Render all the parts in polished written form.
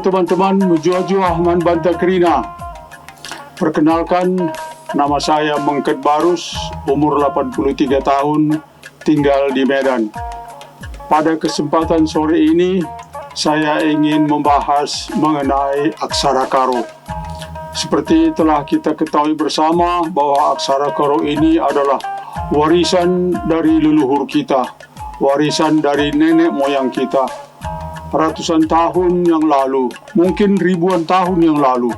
teman-teman, Mujuaju Ahman Banta Krina. Perkenalkan, nama saya Mengket Barus, umur 83 tahun, tinggal di Medan. Pada kesempatan sore ini, saya ingin membahas mengenai aksara karo. Seperti telah kita ketahui bersama bahwa aksara karo ini adalah warisan dari leluhur kita, warisan dari nenek moyang kita. Ratusan tahun yang lalu, mungkin ribuan tahun yang lalu,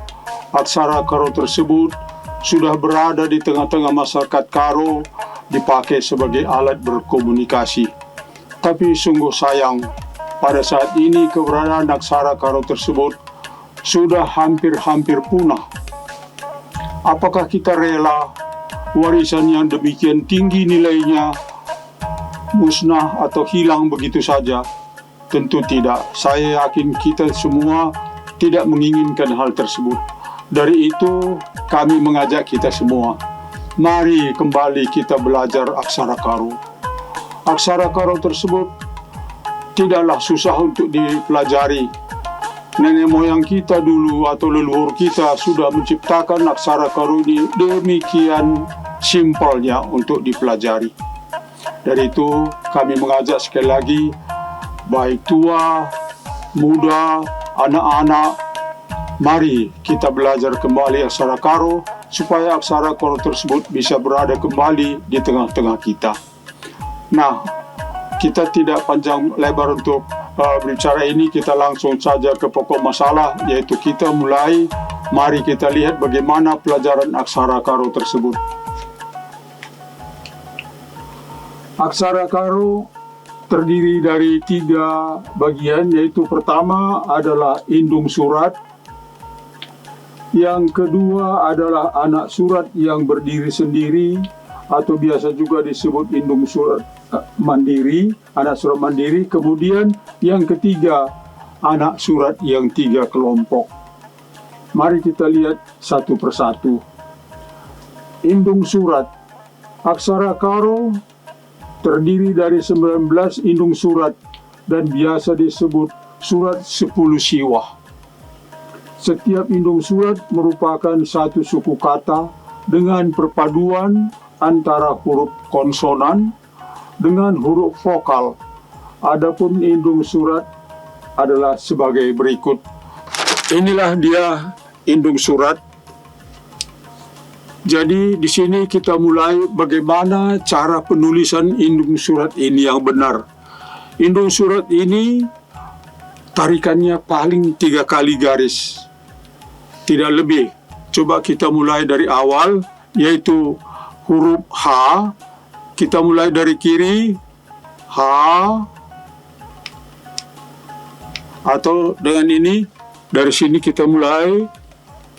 aksara karo tersebut sudah berada di tengah-tengah masyarakat Karo, dipakai sebagai alat berkomunikasi. Tapi sungguh sayang, pada saat ini keberadaan aksara karo tersebut sudah hampir-hampir punah. Apakah kita rela warisan yang demikian tinggi nilainya musnah atau hilang begitu saja? Tentu tidak. Saya yakin kita semua tidak menginginkan hal tersebut. Dari itu, kami mengajak kita semua, mari kembali kita belajar aksara karo. Aksara karo tersebut tidaklah susah untuk dipelajari. Nenek moyang kita dulu atau leluhur kita sudah menciptakan aksara karo ini demikian simpelnya untuk dipelajari. Dari itu, kami mengajak sekali lagi, baik tua, muda, anak-anak, mari kita belajar kembali aksara karo supaya aksara karo tersebut bisa berada kembali di tengah-tengah kita. Nah, kita tidak panjang lebar untuk berbicara ini, kita langsung saja ke pokok masalah, yaitu kita mulai, mari kita lihat bagaimana pelajaran aksara karo tersebut. Aksara karo terdiri dari 3 bagian, yaitu pertama adalah indung surat, yang kedua adalah anak surat yang berdiri sendiri atau biasa juga disebut indung surat mandiri, anak surat mandiri. Kemudian yang ketiga, anak surat yang 3 kelompok. Mari kita lihat satu persatu. Indung surat. Aksara karo terdiri dari 19 indung surat dan biasa disebut surat 10 siwah. Setiap indung surat merupakan satu suku kata dengan perpaduan antara huruf konsonan dengan huruf vokal. Adapun indung surat adalah sebagai berikut. Inilah dia indung surat. Jadi di sini kita mulai bagaimana cara penulisan indung surat ini yang benar. Indung surat ini tarikannya paling 3 kali garis, tidak lebih. Coba kita mulai dari awal, yaitu huruf H. Kita mulai dari kiri, H, atau dengan ini, dari sini kita mulai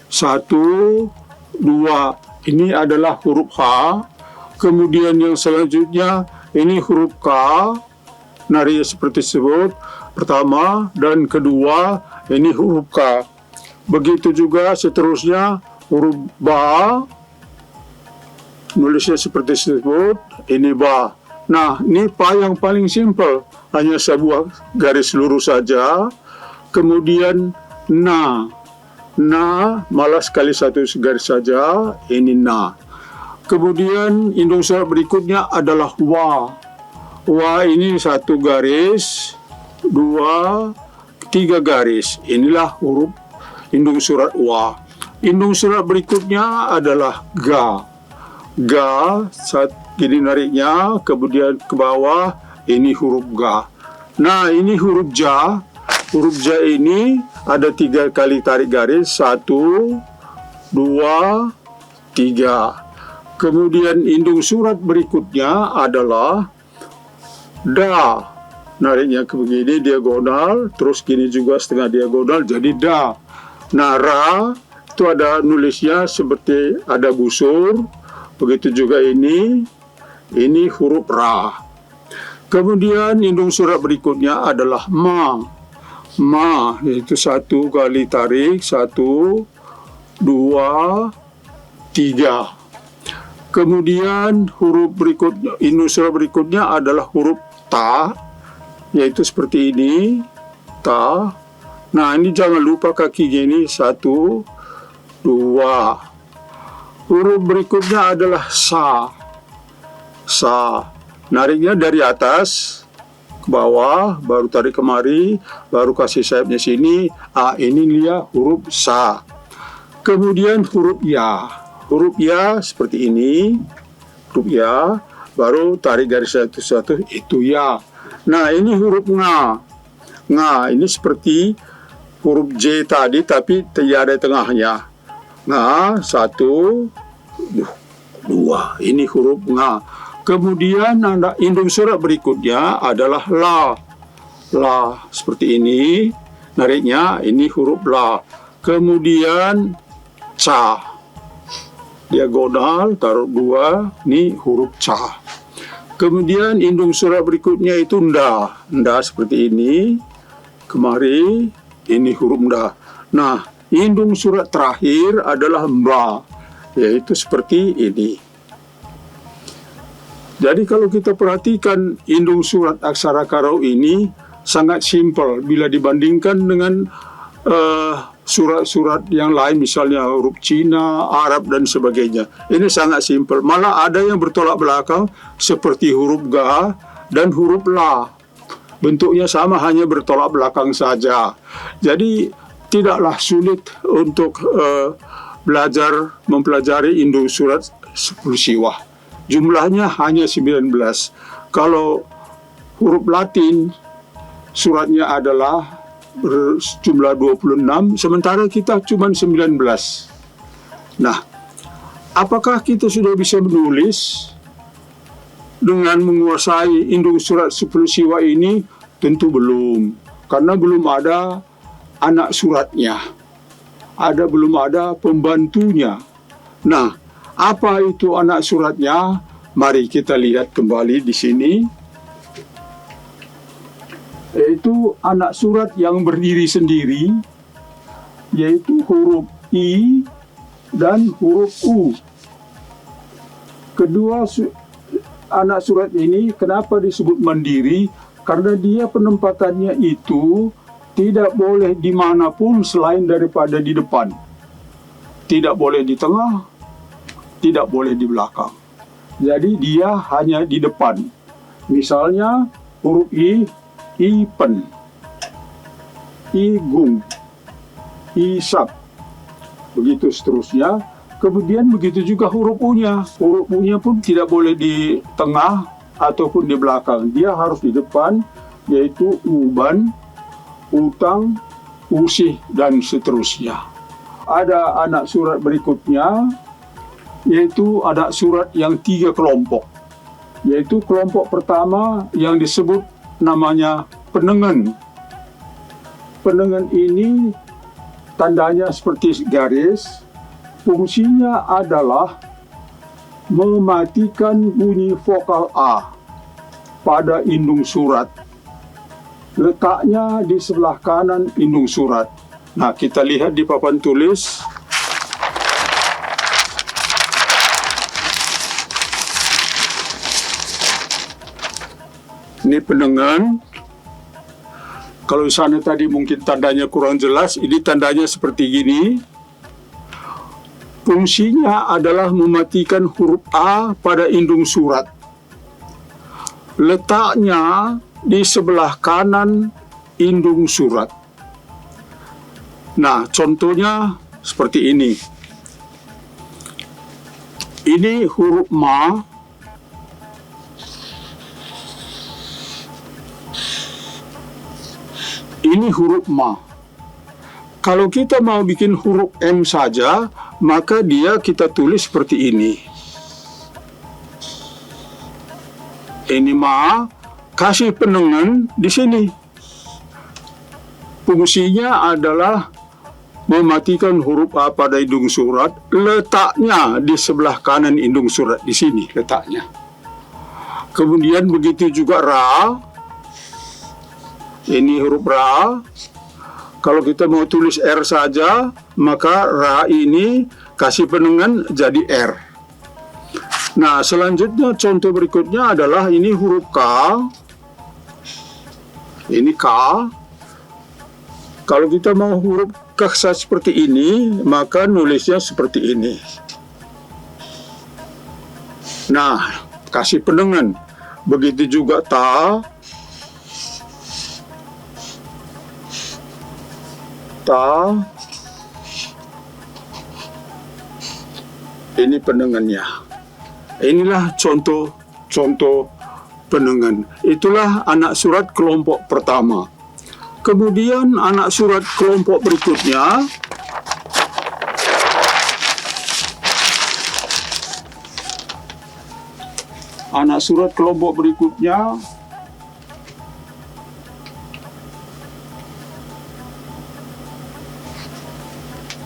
1, 2. Ini adalah huruf H. Kemudian yang selanjutnya ini huruf K. Nari seperti tersebut. Pertama dan kedua ini huruf K. Begitu juga seterusnya huruf Ba. Nulisnya seperti tersebut. Ini Ba. Nah, ini Pa yang paling simpel. Hanya sebuah garis lurus saja. Kemudian Na. Na malah sekali satu garis saja, ini na. Kemudian indung surat berikutnya adalah wa. Wa ini 1 garis, 2, 3 garis. Inilah huruf indung surat wa. Indung surat berikutnya adalah ga. Ga, gini nariknya, kemudian ke bawah, ini huruf ga. Nah, ini huruf ja. Huruf ja ini ada 3 kali tarik garis, 1, 2, 3. Kemudian indung surat berikutnya adalah da. Nariknya ke begini diagonal, terus gini juga setengah diagonal, jadi da. Nah, ra itu ada nulisnya seperti ada busur. Begitu juga ini huruf ra. Kemudian indung surat berikutnya adalah ma. Ma, yaitu 1 kali tarik, 1, 2, 3. Kemudian huruf berikutnya, indung surat berikutnya adalah huruf ta, yaitu seperti ini, ta. Nah, ini jangan lupa kakinya ini 1, 2. Huruf berikutnya adalah sa. Sa. Nariknya dari atas ke bawah, baru tarik kemari, baru kasih sayapnya sini. Ini dia huruf sa. Kemudian huruf ya. Huruf ya seperti ini. Huruf ya, baru tarik dari satu-satu, itu ya. Nah, ini huruf nga. Nga ini seperti huruf J tadi, tapi tiada tengahnya. Nga, 1, 2. Ini huruf nga. Kemudian indung surat berikutnya adalah la. La seperti ini. Nariknya ini huruf la. Kemudian ca. Diagonal taruh 2. Ini huruf ca. Kemudian indung surat berikutnya itu nda. Nda seperti ini. Kemari ini huruf nda. Nah, indung surat terakhir adalah mba, yaitu seperti ini. Jadi kalau kita perhatikan indung surat aksara Karo ini sangat simpel bila dibandingkan dengan surat-surat yang lain, misalnya huruf Cina, Arab, dan sebagainya. Ini sangat simpel. Malah ada yang bertolak belakang seperti huruf ga dan huruf la. Bentuknya sama, hanya bertolak belakang saja. Jadi tidaklah sulit untuk mempelajari indung surat 10 siwah. Jumlahnya hanya 19. Kalau huruf Latin suratnya adalah berjumlah 26, sementara kita cuma 19. Nah, apakah kita sudah bisa menulis dengan menguasai indung surat 10 siwa ini? Tentu belum, karena belum ada anak suratnya, belum ada pembantunya. Nah, apa itu anak suratnya? Mari kita lihat kembali di sini. Yaitu anak surat yang berdiri sendiri, yaitu huruf I dan huruf U. Kedua anak surat ini kenapa disebut mandiri? Karena dia penempatannya itu tidak boleh dimanapun selain daripada di depan. Tidak boleh di tengah, tidak boleh di belakang. Jadi dia hanya di depan. Misalnya huruf I, Ipen, Igung, Isap, begitu seterusnya. Kemudian begitu juga huruf U-nya. Huruf U-nya pun tidak boleh di tengah ataupun di belakang. Dia harus di depan, yaitu Uban, Utang, Usih, dan seterusnya. Ada anak surat berikutnya, yaitu anak surat yang 3 kelompok. Yaitu kelompok pertama yang disebut namanya penengen. Penengen ini tandanya seperti garis. Fungsinya adalah mematikan bunyi vokal A pada indung surat. Letaknya di sebelah kanan indung surat. Nah, kita lihat di papan tulis. Ini penengan. Kalau di sana tadi mungkin tandanya kurang jelas, ini tandanya seperti gini. Fungsinya adalah mematikan huruf A pada indung surat. Letaknya di sebelah kanan indung surat. Nah, contohnya seperti ini. Ini huruf Ma. Ini huruf Ma. Kalau kita mau bikin huruf M saja, maka dia kita tulis seperti ini. Ini Ma, kasih penengan di sini. Fungsinya adalah mematikan huruf A pada indung surat. Letaknya di sebelah kanan indung surat, di sini letaknya. Kemudian begitu juga Ra. Ini huruf Ra. Kalau kita mau tulis R saja, maka Ra ini kasih penengan jadi R. Nah, selanjutnya contoh berikutnya adalah ini huruf K. Ini K. Kalau kita mau huruf kasar seperti ini, maka nulisnya seperti ini. Nah, kasih pendengan. Begitu juga ta. Ta. Ini pendengannya. Inilah contoh pendengan. Itulah anak surat kelompok pertama. Kemudian anak surat kelompok berikutnya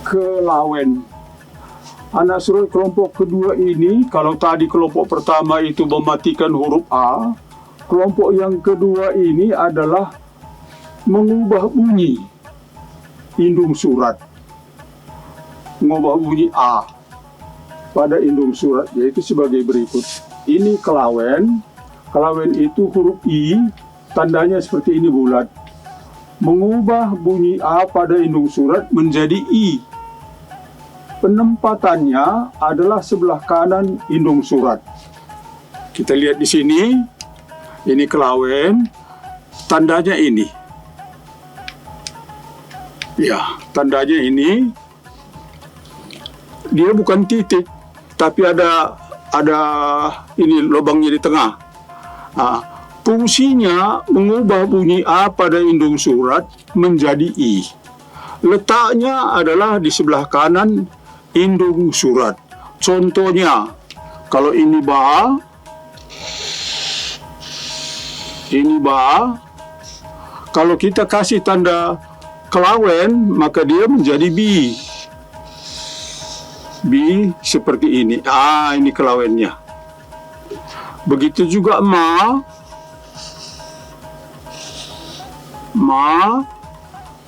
kelawen. Anak surat kelompok kedua ini, kalau tadi kelompok pertama itu mematikan huruf A, kelompok yang kedua ini adalah mengubah bunyi indung surat, mengubah bunyi A pada indung surat, yaitu sebagai berikut. Ini kelawen. Kelawen itu huruf I, tandanya seperti ini bulat. Mengubah bunyi A pada indung surat menjadi I. Penempatannya adalah sebelah kanan indung surat. Kita lihat di sini, ini kelawen, tandanya ini. Ya, tandanya ini. Dia bukan titik, tapi ada ini lubangnya di tengah. Nah, fungsinya mengubah bunyi A pada indung surat menjadi I. Letaknya adalah di sebelah kanan indung surat. Contohnya, kalau ini ba, kalau kita kasih tanda kelawen, maka dia menjadi bi. Bi seperti ini. Ini kelawennya. Begitu juga ma.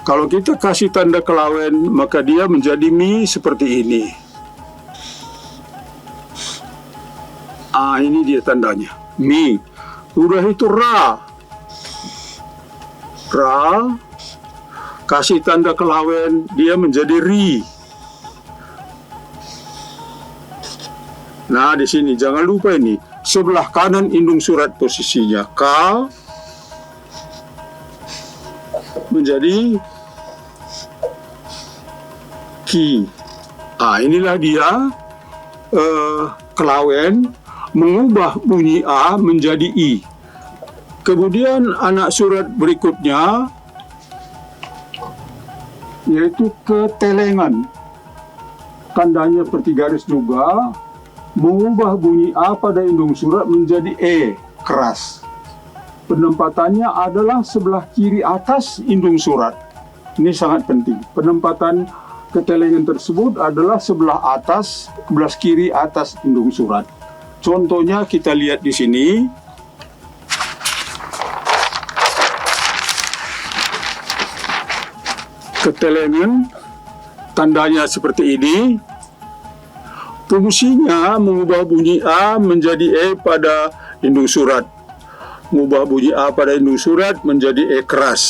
Kalau kita kasih tanda kelawen, maka dia menjadi mi seperti ini. Ini dia tandanya. Mi. Udah itu ra. Kasih tanda kelawen, dia menjadi ri. Nah, di sini jangan lupa ini sebelah kanan indung surat posisinya. Ka menjadi ki. Inilah dia kelawen mengubah bunyi A menjadi I. Kemudian anak surat berikutnya yaitu ketelengan. Tandanya seperti garis juga, mengubah bunyi A pada indung surat menjadi E, keras. Penempatannya adalah sebelah kiri atas indung surat. Ini sangat penting. Penempatan ketelengan tersebut adalah sebelah atas, sebelah kiri atas indung surat. Contohnya kita lihat di sini. Ketelengan, tandanya seperti ini. Fungsinya mengubah bunyi A menjadi E pada indung surat. Mengubah bunyi A pada indung surat menjadi E keras.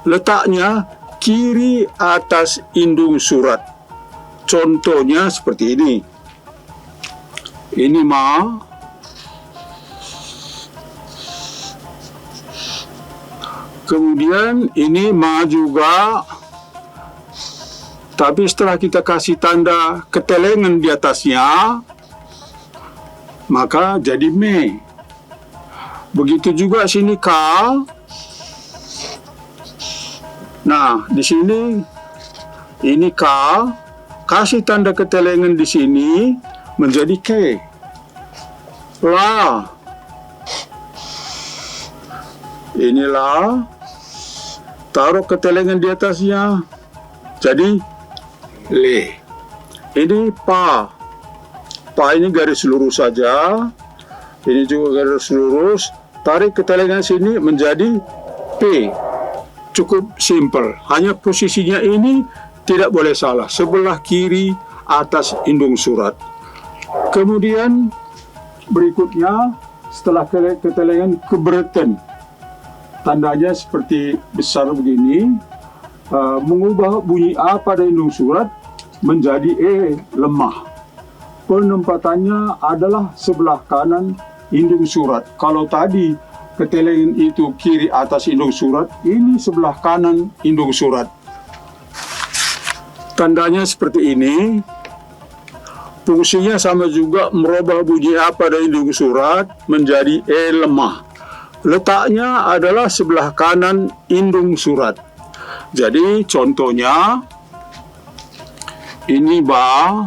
Letaknya kiri atas indung surat. Contohnya seperti ini. Ini ma. Kemudian ini ma juga. Tapi setelah kita kasih tanda ketelengan di atasnya, maka jadi me. Begitu juga sini ka. Nah, di sini ini ka, kasih tanda ketelengan di sini menjadi ke. La. Inilah, taruh ketelengan di atasnya, jadi le. Ini pa. Pa ini garis lurus saja. Ini juga garis lurus. Tarik ketelengan sini menjadi P. Cukup simple. Hanya posisinya ini tidak boleh salah. Sebelah kiri atas indung surat. Kemudian berikutnya setelah ketelengan keberatan. Tandanya seperti besar begini. mengubah bunyi A pada indung surat menjadi E lemah. Penempatannya adalah sebelah kanan indung surat. Kalau tadi ketelengan itu kiri atas indung surat, ini sebelah kanan indung surat. Tandanya seperti ini. Fungsinya sama juga merubah bunyi A pada indung surat menjadi E lemah. Letaknya adalah sebelah kanan indung surat. Jadi contohnya ini ba,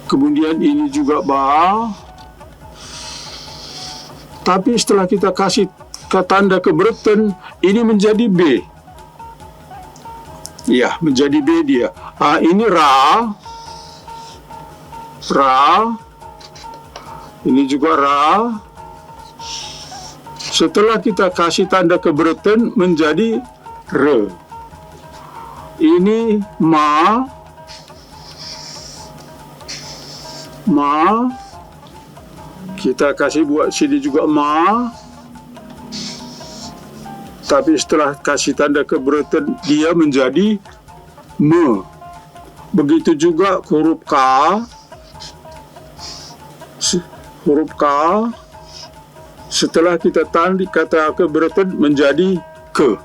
kemudian ini juga ba, tapi setelah kita kasih ke tanda keberatan, ini menjadi B. Ya, menjadi B dia. Ini ra, ini juga ra. Setelah kita kasih tanda keberatan menjadi re. Ini ma, kita kasih buat sini juga ma. Tapi setelah kasih tanda keberatan dia menjadi me. Begitu juga huruf K. Huruf K setelah kita tanda kata keberatan menjadi ke.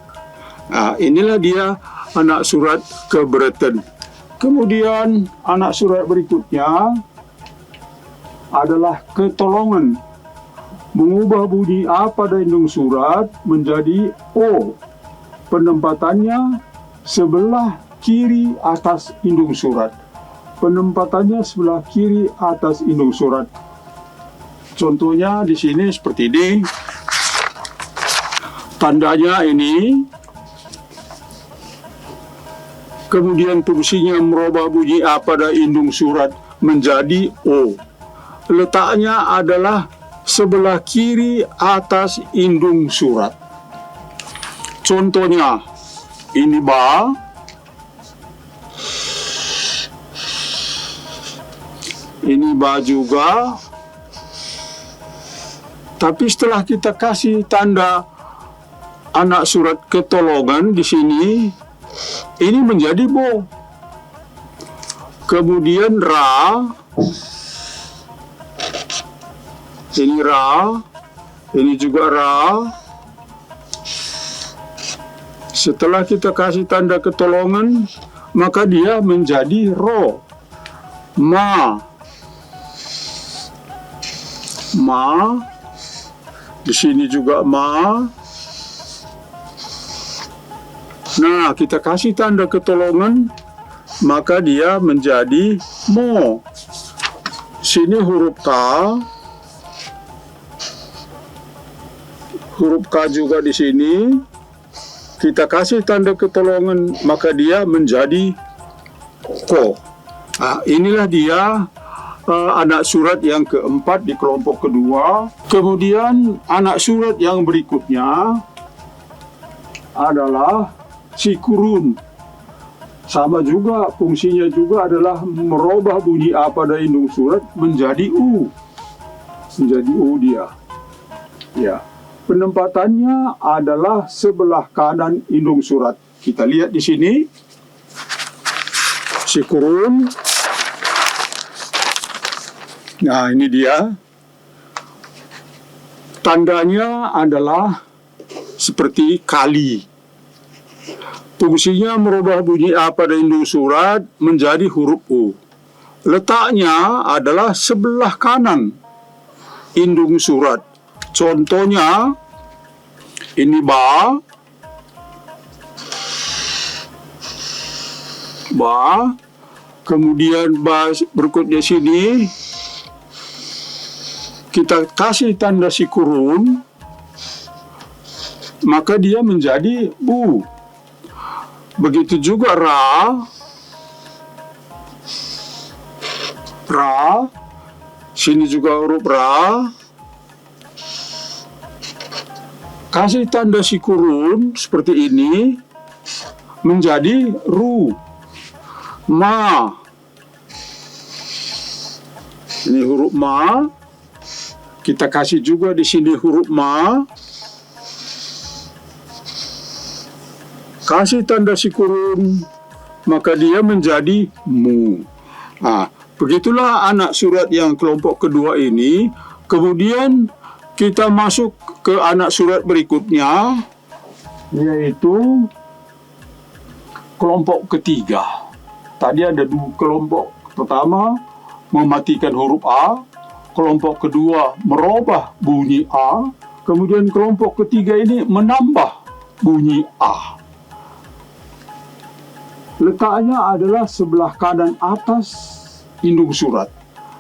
Inilah dia anak surat keberatan. Kemudian anak surat berikutnya adalah ketolongan. Mengubah bunyi A pada indung surat menjadi O. Penempatannya sebelah kiri atas indung surat. Penempatannya sebelah kiri atas indung surat. Contohnya di sini seperti ini. Tandanya ini. Kemudian fungsinya merubah bunyi A pada indung surat menjadi O. Letaknya adalah sebelah kiri atas indung surat. Contohnya ini ba, ini ba juga. Tapi setelah kita kasih tanda anak surat ketolongan di sini, ini menjadi bo. Kemudian ra, ini ra, ini juga ra. Setelah kita kasih tanda ketolongan, maka dia menjadi ro. Ma, di sini juga ma. Nah, kita kasih tanda ketolongan, maka dia menjadi mo. Sini huruf K. Huruf K juga di sini. Kita kasih tanda ketolongan, maka dia menjadi ko. Inilah dia anak surat yang keempat di kelompok kedua. Kemudian anak surat yang berikutnya adalah sikurun. Sama juga, fungsinya juga adalah merubah bunyi A pada indung surat menjadi U. Menjadi U dia. Ya. Penempatannya adalah sebelah kanan indung surat. Kita lihat di sini. Sikurun. Nah, ini dia. Tandanya adalah seperti kali. Fungsinya merubah bunyi A pada indung surat menjadi huruf U. Letaknya adalah sebelah kanan indung surat. Contohnya, ini ba, kemudian ba berikutnya sini, kita kasih tanda sikurun, maka dia menjadi U. Begitu juga ra, sini juga huruf ra. Kasih tanda sikurun seperti ini menjadi ru. Ma. Ini huruf ma. Kita kasih juga di sini huruf ma. kasih tanda si kurun, maka dia menjadi mu. Begitulah anak surat yang kelompok kedua ini. Kemudian kita masuk ke anak surat berikutnya, yaitu kelompok ketiga. Tadi ada dua kelompok. Pertama, mematikan huruf A. Kelompok kedua, merubah bunyi A. Kemudian kelompok ketiga ini menambah bunyi A. Letaknya adalah sebelah kanan atas indung surat.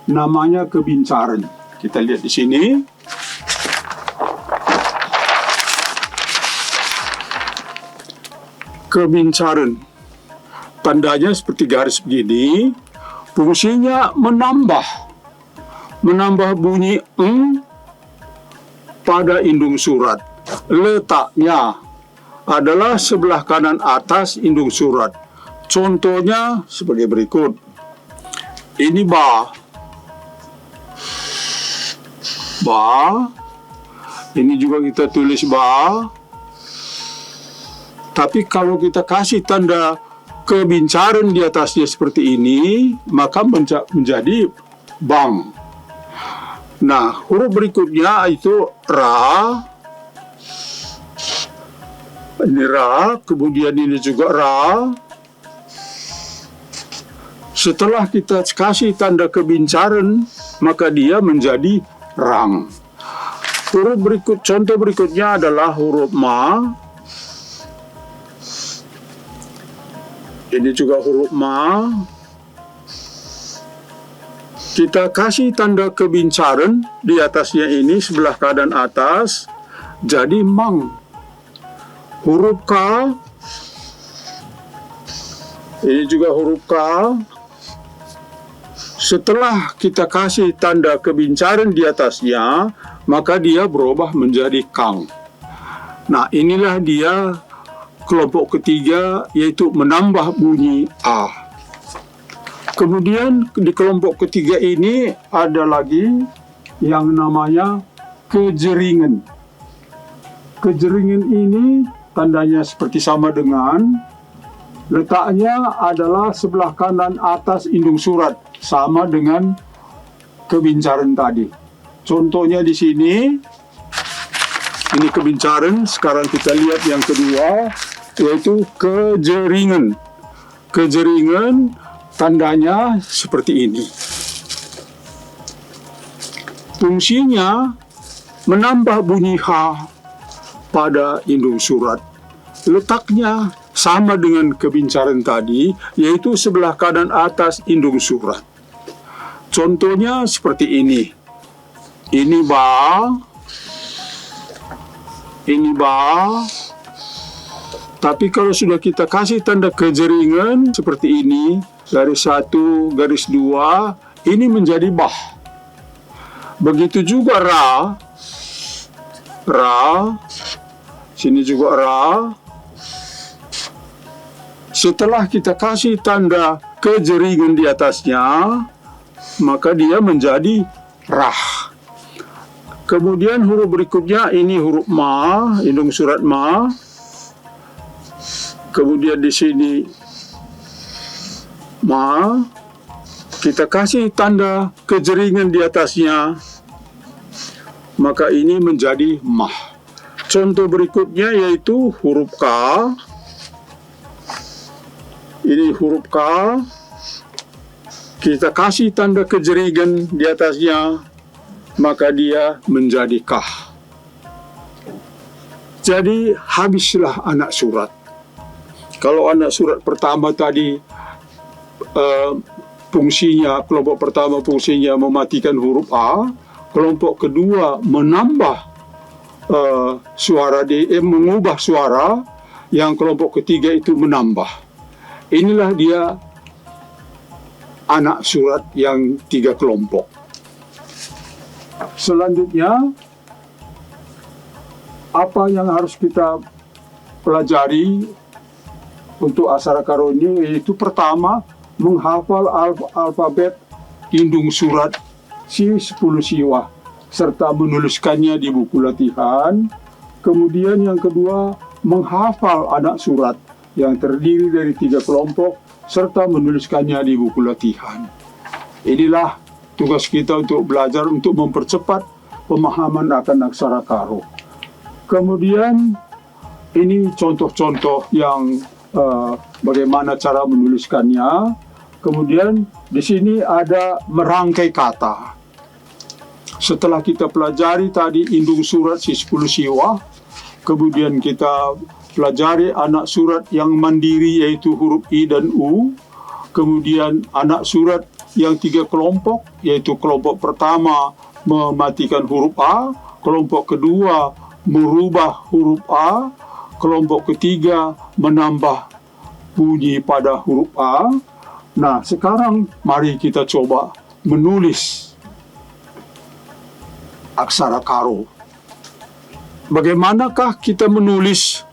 Namanya kebincaran. Kita lihat di sini. Kebincaran. Tandanya seperti garis begini. Fungsinya menambah bunyi eng pada indung surat. Letaknya adalah sebelah kanan atas indung surat. Contohnya sebagai berikut. Ini ba. Ini juga kita tulis ba. Tapi kalau kita kasih tanda kebincaran di atasnya seperti ini, maka menjadi bang. Nah, huruf berikutnya itu ra. Ini ra, kemudian ini juga ra. Setelah kita kasih tanda kebincaran, maka dia menjadi rang. Contoh berikutnya adalah huruf ma. Ini juga huruf ma. Kita kasih tanda kebincaran di atasnya ini sebelah kanan atas, jadi mang. Huruf K. Ini juga huruf K. Setelah kita kasih tanda kebincaran di atasnya, maka dia berubah menjadi kang. Nah, inilah dia kelompok ketiga, yaitu menambah bunyi A. Kemudian di kelompok ketiga ini ada lagi yang namanya kejeringan. Kejeringan ini tandanya seperti sama dengan, letaknya adalah sebelah kanan atas indung surat, sama dengan kebincaran tadi. Contohnya di sini, ini kebincaran. Sekarang kita lihat yang kedua, yaitu kejeringan. Kejeringan tandanya seperti ini. Fungsinya menambah bunyi H pada indung surat. Letaknya sama dengan kebincaran tadi, yaitu sebelah kanan atas indung surat. Contohnya seperti ini. Ini ba. Ini ba. Tapi kalau sudah kita kasih tanda kejeringan seperti ini, garis 1, garis 2, ini menjadi bah. Begitu juga ra. Ra. Sini juga ra. Setelah kita kasih tanda kejeringan di atasnya, maka dia menjadi rah. Kemudian huruf berikutnya ini huruf ma, indung surat ma. Kemudian di sini ma, kita kasih tanda kejeringan di atasnya, maka ini menjadi mah. Contoh berikutnya yaitu huruf K. Ini huruf K. Kita kasih tanda kejeringan di atasnya, maka dia menjadi kah. Jadi habislah anak surat. Kalau anak surat pertama tadi fungsinya, kelompok pertama fungsinya mematikan huruf A, kelompok kedua menambah suara D, mengubah suara, yang kelompok ketiga itu menambah. Inilah dia anak surat yang 3 kelompok. Selanjutnya, apa yang harus kita pelajari untuk aksara karunia, yaitu pertama, menghafal alfabet indung surat si 10 siwah serta menuliskannya di buku latihan. Kemudian yang kedua, menghafal anak surat yang terdiri dari 3 kelompok serta menuliskannya di buku latihan. Inilah tugas kita untuk belajar untuk mempercepat pemahaman akan aksara karo. Kemudian ini contoh-contoh yang bagaimana cara menuliskannya. Kemudian di sini ada merangkai kata. Setelah kita pelajari tadi indung surat si 10 siwa, kemudian kita pelajari anak surat yang mandiri yaitu huruf I dan U. Kemudian anak surat yang 3 kelompok, yaitu kelompok pertama mematikan huruf A, kelompok kedua merubah huruf A, kelompok ketiga menambah bunyi pada huruf A. Nah, sekarang mari kita coba menulis aksara karo. Bagaimanakah kita menulis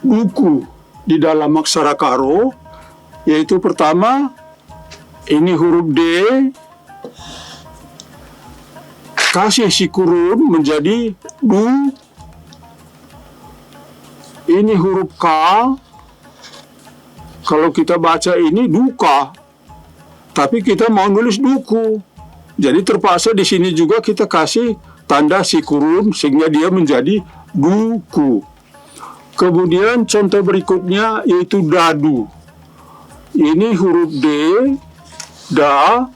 buku di dalam aksara karo? Yaitu pertama, ini huruf D, kasih si kurun menjadi du. Ini huruf K, kalau kita baca ini duka, tapi kita mau nulis duku. Jadi terpaksa di sini juga kita kasih tanda si kurun sehingga dia menjadi duku. Kemudian contoh berikutnya yaitu dadu. Ini huruf D, da,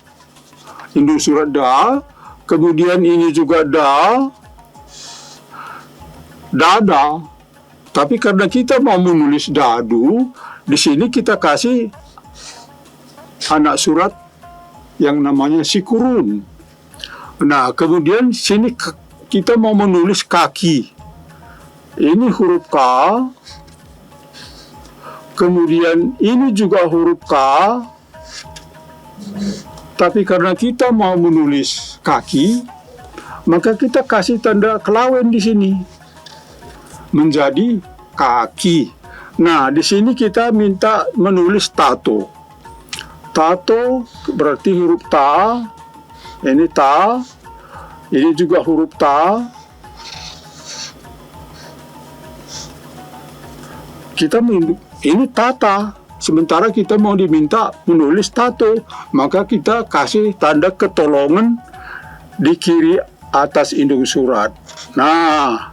indung surat da. Kemudian ini juga da, dada. Tapi karena kita mau menulis dadu, di sini kita kasih anak surat yang namanya si kurun. Nah, kemudian sini kita mau menulis kaki. Ini huruf K. Kemudian ini juga huruf K. Tapi karena kita mau menulis kaki, maka kita kasih tanda kelawen di sini. Menjadi kaki. Nah, di sini kita minta menulis tato. Tato berarti huruf ta. Ini ta. Ini juga huruf ta. Ini tata. Sementara kita mau diminta menulis tato, maka kita kasih tanda ketolongan di kiri atas indung surat. Nah,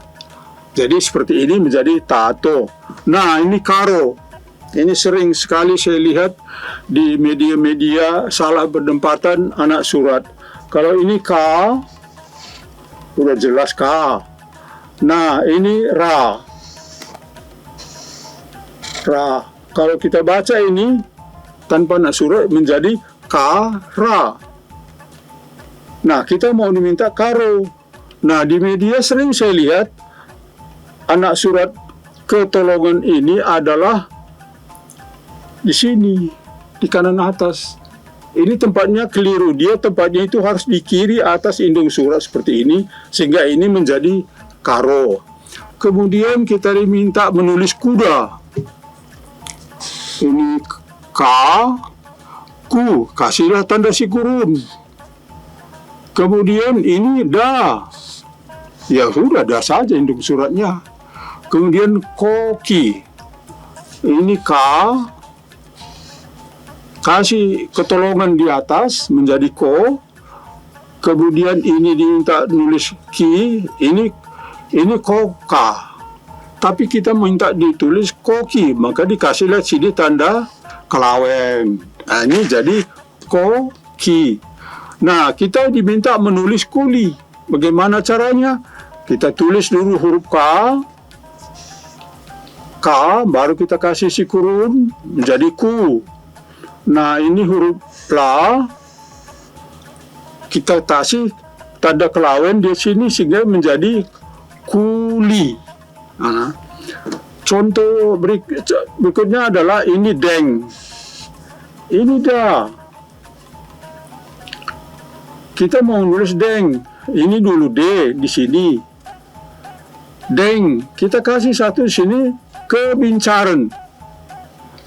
jadi seperti ini menjadi tato. Nah, ini karo. Ini sering sekali saya lihat di media-media salah berdempatan anak surat. Kalau ini K, udah jelas K. Nah, ini Ra. Ra. Kalau kita baca ini tanpa anak surat menjadi Ka-ra. Nah, kita mau diminta karo. Nah, di media sering saya lihat anak surat ketolongan ini adalah di sini, di kanan atas. Ini tempatnya keliru. Dia tempatnya itu harus di kiri atas indung surat seperti ini, sehingga ini menjadi karo. Kemudian kita diminta menulis kuda. Ini K, ku, kasihlah tanda si kurun. Kemudian ini da. Ya sudah, da saja indung suratnya. Kemudian koki. Ini K, kasih ketolongan di atas menjadi ko. Kemudian ini diminta nulis ki, ini koka. Tapi kita minta ditulis koki, maka dikasihlah sini tanda kelawen. Nah, ini jadi koki. Nah, kita diminta menulis kuli. Bagaimana caranya? Kita tulis dulu huruf K, baru kita kasih si kurun menjadi ku. Nah, ini huruf la, kita kasih tanda kelawen di sini sehingga menjadi kuli. Nah, contoh berikutnya adalah ini deng. Ini da. Kita mau nulis deng. Ini dulu D di sini. Deng. Kita kasih satu di sini kebincaran.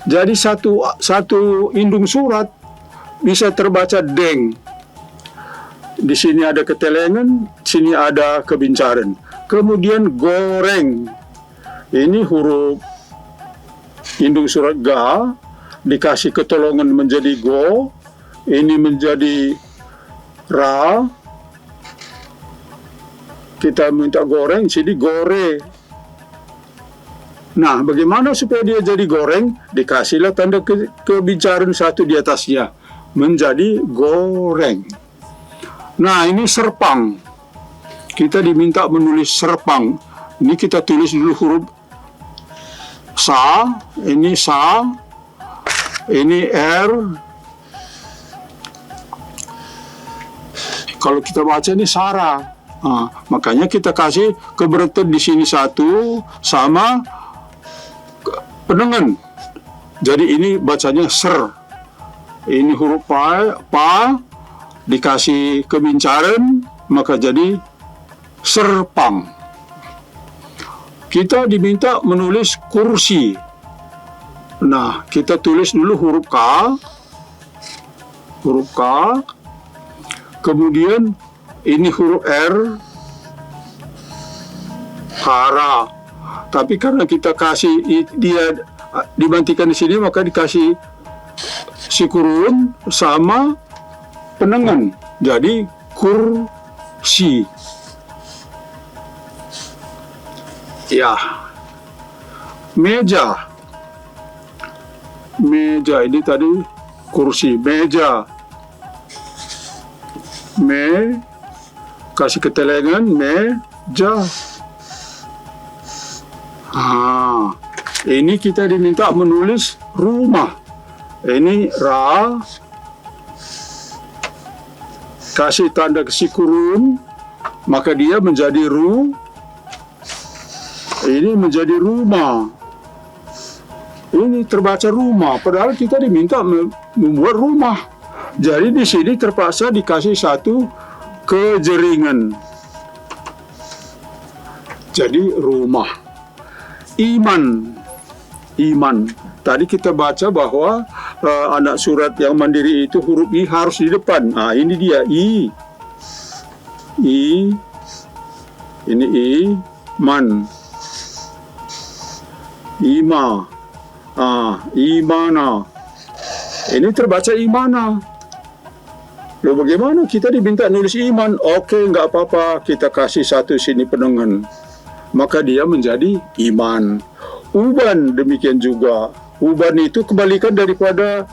Jadi satu indung surat bisa terbaca deng. Di sini ada ketelengan, sini ada kebincaran. Kemudian goreng. Ini huruf indung surat ga, dikasih ketolongan menjadi go, ini menjadi ra, kita minta goreng, jadi gore. Nah, bagaimana supaya dia jadi goreng? Dikasihlah tanda kebicaraan satu di atasnya, menjadi goreng. Nah, ini serpang. Kita diminta menulis serpang. Ini kita tulis dulu huruf sa, ini sa, ini r. Kalau kita baca ini Sarah. Makanya kita kasih keberatan di sini satu sama penengan. Jadi ini bacanya ser. Ini huruf pa dikasih kemincaran maka jadi serpang. Kita diminta menulis kursi. Nah, kita tulis dulu huruf K. Huruf K. Kemudian ini huruf R. Kara. Tapi karena kita kasih dia dibantikan di sini maka dikasih sikurun sama penengan. Jadi kursi. Ya. Meja. Meja ini tadi kursi, meja. Kasih ketelengan meja. Ini kita diminta menulis rumah. Ini ra, kasih tanda sikurun, maka dia menjadi ru. Ini menjadi rumah. Ini terbaca rumah, padahal kita diminta membuat rumah. Jadi di sini terpaksa dikasih satu kejeringan. Jadi rumah. Iman. Iman. Tadi kita baca bahwa anak surat yang mandiri itu huruf I harus di depan. Ini dia I. I. Ini I. Man. Ima. Imana. Ini terbaca imana. Loh, bagaimana kita diminta nulis iman? Oke, nggak apa-apa. Kita kasih satu sini penengan. Maka dia menjadi iman. Uban demikian juga. Uban itu kebalikan daripada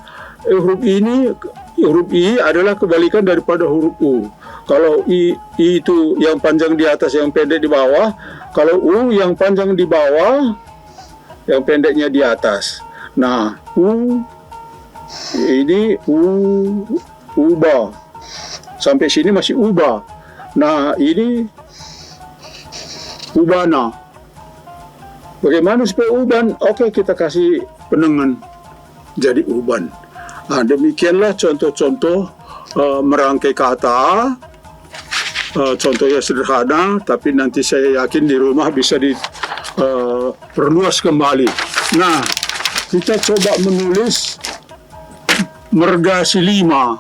huruf ini. Huruf I adalah kebalikan daripada huruf U. Kalau I itu yang panjang di atas, yang pendek di bawah. Kalau U yang panjang di bawah, yang pendeknya di atas. Nah, U ini ubah. Sampai sini masih ubah. Nah, ini ubana. Bagaimana supaya uban? Oke, kita kasih penengan jadi uban. Nah, demikianlah contoh-contoh merangkai kata. Contohnya sederhana, tapi nanti saya yakin di rumah bisa diperluas kembali. Nah, kita coba menulis merga silima.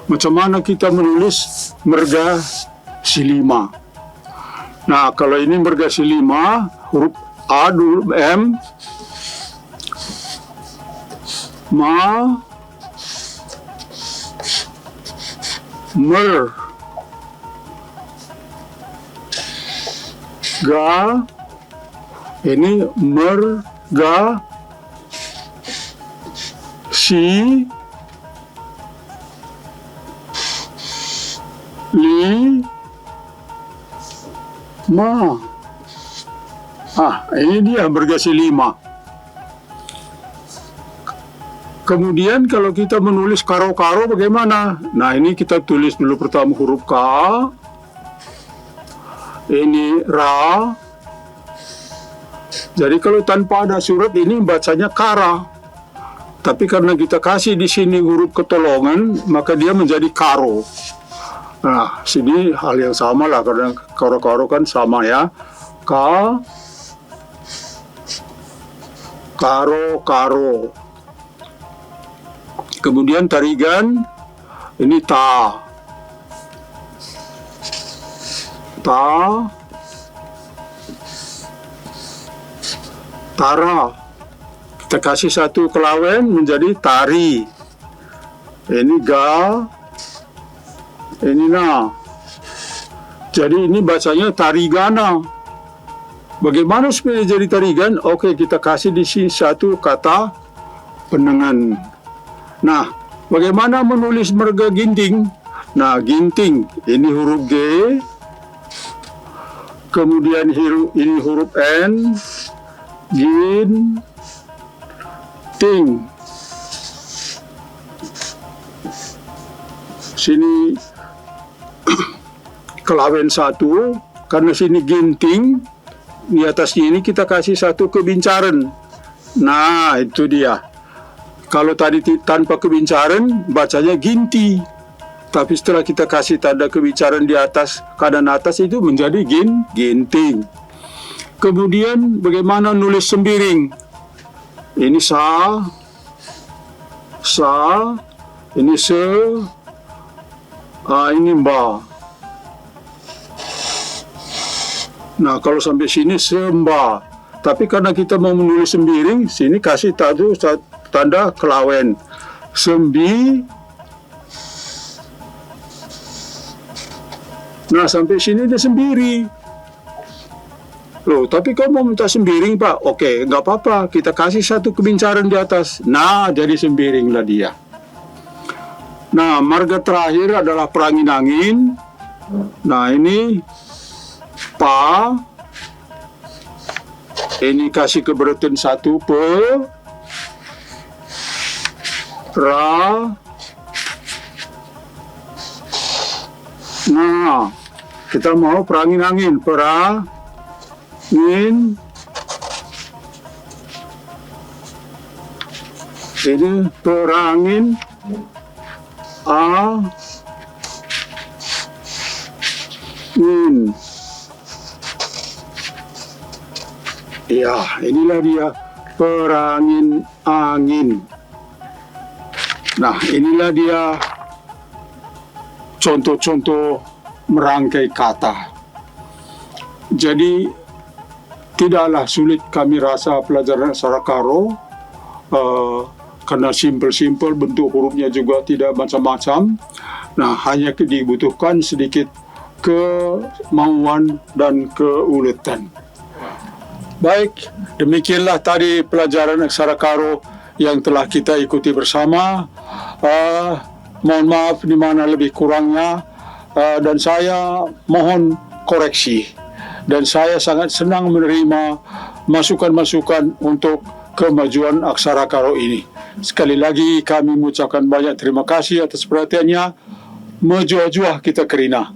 Macam mana kita menulis merga silima? Nah, kalau ini merga silima, huruf A dulu, M, ma, mer, ga, ini merga, si, li, ma. Ini dia bergasi 5. Kemudian kalau kita menulis karo-karo bagaimana? Nah, ini kita tulis dulu pertama huruf K. Ini ra. Jadi kalau tanpa ada surat ini bacanya kara. Tapi karena kita kasih di sini huruf ketolongan, maka dia menjadi karo. Nah, sini hal yang sama lah, karena karo-karo kan sama ya. Karo-karo. Kemudian tarigan, ini ta. Tara. Kita kasih satu kelawen menjadi tari. Ini ga, ini na. Jadi ini bacanya tarigana. Bagaimana supaya jadi tarigan? Oke, kita kasih di sini satu kata penengan. Nah, bagaimana menulis merga ginting? Nah, ginting ini huruf G, kemudian ini huruf N, gin, ting. Sini kelawen satu, karena sini ginting, di atasnya ini kita kasih satu kebincaran. Nah, itu dia. Kalau tadi tanpa kebincaran, bacanya ginti. Tapi setelah kita kasih tanda kebincaran di atas, kanan atas itu menjadi ginting. Kemudian bagaimana nulis sembiring? Ini sa, ini se, ini mba. Nah, kalau sampai sini semba. Tapi karena kita mau menulis sembiring, sini kasih tanda kelawen. Sembi. Nah, sampai sini dia sembiri. Loh, tapi kau mau minta sembiring, Pak? Oke, nggak apa-apa. Kita kasih satu kebincaran di atas. Nah, jadi sembiringlah dia. Nah, marga terakhir adalah perangin-angin. Nah, ini pa. Ini kasih keberatan satu pe. Ra. Nah, kita mau perangin-angin. Perangin. Ini perangin. Angin. Ya, inilah dia perangin angin. Nah, inilah dia contoh-contoh merangkai kata. Jadi tidaklah sulit kami rasa pelajaran aksara karo, karena simpel-simpel, bentuk hurufnya juga tidak macam-macam. Nah, hanya dibutuhkan sedikit kemauan dan keuletan. Baik, demikianlah tadi pelajaran aksara karo yang telah kita ikuti bersama. Mohon maaf di mana lebih kurangnya, dan saya mohon koreksi. Dan saya sangat senang menerima masukan-masukan untuk kemajuan aksara karo ini. Sekali lagi kami mengucapkan banyak terima kasih atas perhatiannya. Maju-ajuah kita kerina.